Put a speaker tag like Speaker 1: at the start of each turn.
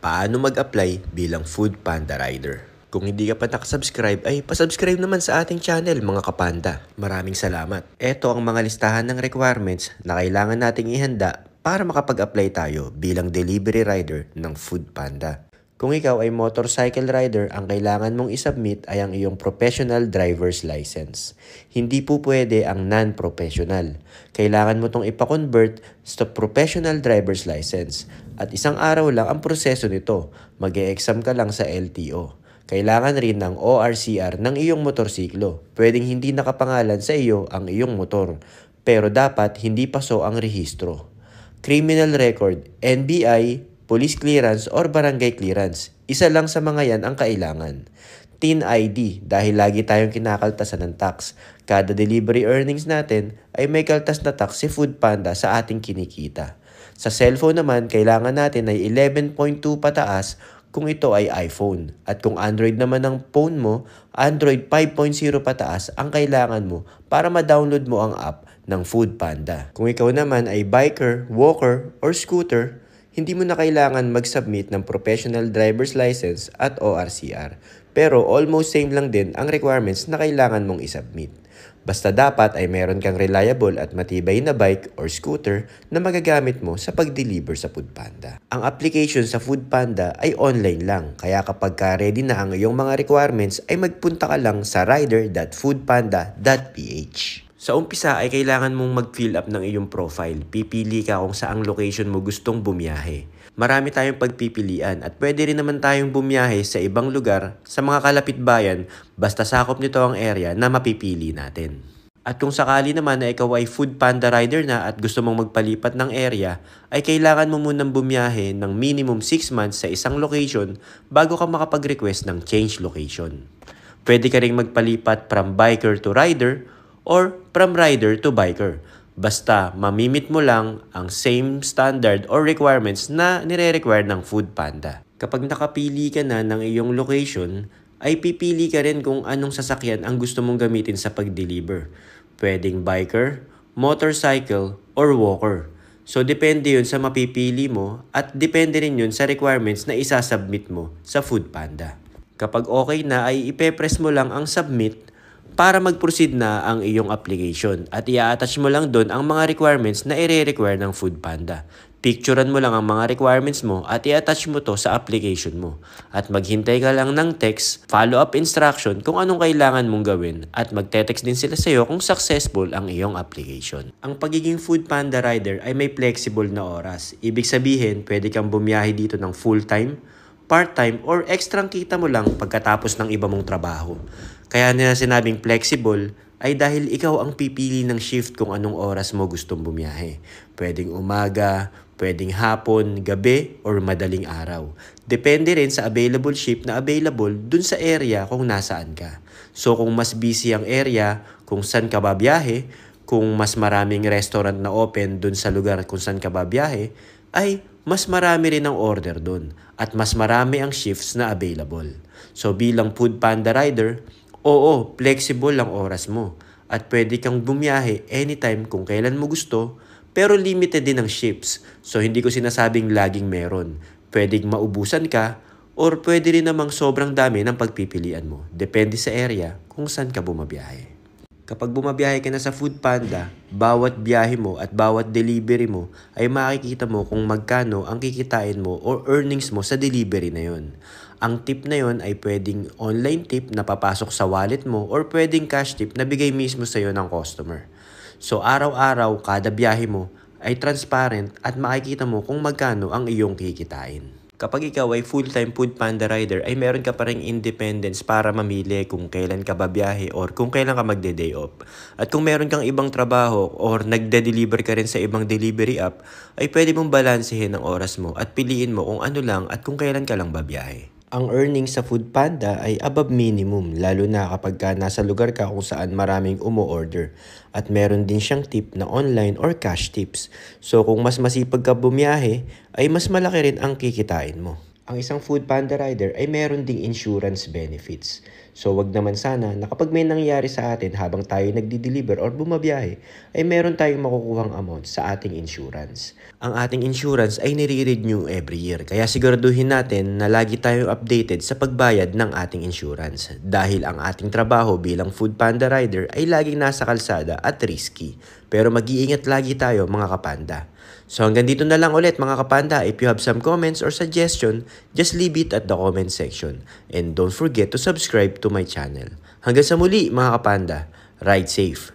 Speaker 1: Paano mag-apply bilang Food Panda rider? Kung hindi ka pa nakasubscribe ay pasubscribe naman sa ating channel mga kapanda. Maraming salamat. Ito ang mga listahan ng requirements na kailangan nating ihanda para makapag-apply tayo bilang delivery rider ng Food Panda. Kung ikaw ay motorcycle rider, ang kailangan mong isubmit ay ang iyong professional driver's license. Hindi po pwede ang non-professional. Kailangan mo itong ipa-convert sa professional driver's license. At isang araw lang ang proseso nito. Mag-e-exam ka lang sa LTO. Kailangan rin ng ORCR ng iyong motorsiklo. Pwedeng hindi nakapangalan sa iyo ang iyong motor. Pero dapat hindi paso ang rehistro. Criminal record, NBI, police clearance or barangay clearance. Isa lang sa mga yan ang kailangan. TIN ID dahil lagi tayong kinakaltasan ng tax. Kada delivery earnings natin ay may kaltas na tax si Food Panda sa ating kinikita. Sa cellphone naman, kailangan natin ay 11.2 pataas kung ito ay iPhone. At kung Android naman ang phone mo, Android 5.0 pataas ang kailangan mo para ma-download mo ang app ng Food Panda. Kung ikaw naman ay biker, walker, or scooter, hindi mo na kailangan mag-submit ng professional driver's license at ORCR. Pero almost same lang din ang requirements na kailangan mong isubmit. Basta dapat ay meron kang reliable at matibay na bike or scooter na magagamit mo sa pag-deliver sa Food Panda. Ang application sa Food Panda ay online lang, kaya kapag ready na ang iyong mga requirements ay magpunta ka lang sa rider.foodpanda.ph. Sa umpisa ay kailangan mong mag-fill up ng iyong profile. Pipili ka kung saang location mo gustong bumiyahe. Marami tayong pagpipilian at pwede rin naman tayong bumiyahe sa ibang lugar sa mga kalapit bayan basta sakop nito ang area na mapipili natin. At kung sakali naman na ikaw ay Food Panda rider na at gusto mong magpalipat ng area, ay kailangan mo munang bumiyahe ng minimum 6 months sa isang location bago ka makapag-request ng change location. Pwede ka ring magpalipat from biker to rider or from rider to biker. Basta mamimit mo lang ang same standard or requirements na nire-require ng Food Panda. Kapag nakapili ka na ng iyong location, ay pipili ka rin kung anong sasakyan ang gusto mong gamitin sa pag-deliver. Pwedeng biker, motorcycle, or walker. So depende yun sa mapipili mo at depende rin yun sa requirements na isasubmit mo sa Food Panda. Kapag okay na ay ipe-press mo lang ang submit para mag-proceed na ang iyong application at i-attach mo lang doon ang mga requirements na i-require ng Food Panda. Picturean mo lang ang mga requirements mo at i-attach mo to sa application mo. At maghintay ka lang ng text, follow-up instruction kung anong kailangan mong gawin at magte-text din sila sa iyo kung successful ang iyong application. Ang pagiging Food Panda rider ay may flexible na oras. Ibig sabihin, pwede kang bumiyahe dito ng full-time, part-time, or extrang kita mo lang pagkatapos ng iba mong trabaho. Kaya nila sinabing flexible ay dahil ikaw ang pipili ng shift kung anong oras mo gustong bumiyahe. Pwedeng umaga, pwedeng hapon, gabi, or madaling araw. Depende rin sa available shift na available dun sa area kung nasaan ka. So kung mas busy ang area, kung saan ka babiyahe, kung mas maraming restaurant na open dun sa lugar kung saan ka babiyahe, ay mas marami rin ang order dun at mas marami ang shifts na available. So bilang Food Panda rider, oo, flexible ang oras mo at pwede kang bumiyahe anytime kung kailan mo gusto pero limited din ang shifts. So hindi ko sinasabing laging meron. Pwedeng maubusan ka or pwede rin namang sobrang dami ng pagpipilian mo. Depende sa area kung saan ka bumabiyahe. Kapag bumabiyahe ka na sa Food Panda, bawat biyahe mo at bawat delivery mo ay makikita mo kung magkano ang kikitain mo or earnings mo sa delivery na yon. Ang tip na yon ay pwedeng online tip na papasok sa wallet mo or pwedeng cash tip na bigay mismo sa iyo ng customer. So araw-araw kada biyahe mo ay transparent at makikita mo kung magkano ang iyong kikitain. Kapag ikaw ay full-time Food Panda rider ay meron ka pa ring independence para mamili kung kailan ka babiyahe or kung kailan ka magde-day off. At kung meron kang ibang trabaho or nagde-deliver ka rin sa ibang delivery app, ay pwede mong balansehin ang oras mo at piliin mo kung ano lang at kung kailan ka lang babiyahe. Ang earnings sa Food Panda ay above minimum lalo na kapag nasa lugar ka kung saan maraming umu-order. At meron din siyang tip na online or cash tips. So kung mas masipag ka bumiyahe, ay mas malaki rin ang kikitain mo. Ang isang Food Panda rider ay meron ding insurance benefits. So wag naman sana na kapag may nangyari sa atin habang tayo nagdi-deliver or bumabiyahe, ay meron tayong makukuhang amount sa ating insurance. Ang ating insurance ay nire-renew every year, kaya siguraduhin natin na lagi tayong updated sa pagbayad ng ating insurance. Dahil ang ating trabaho bilang food panda rider ay laging nasa kalsada at risky. Pero mag-iingat lagi tayo mga kapanda. So hanggang dito na lang ulit mga kapanda. If you have some comments or suggestion, just leave it at the comment section. And don't forget to subscribe to my channel. Hanggang sa muli mga kapanda, ride safe!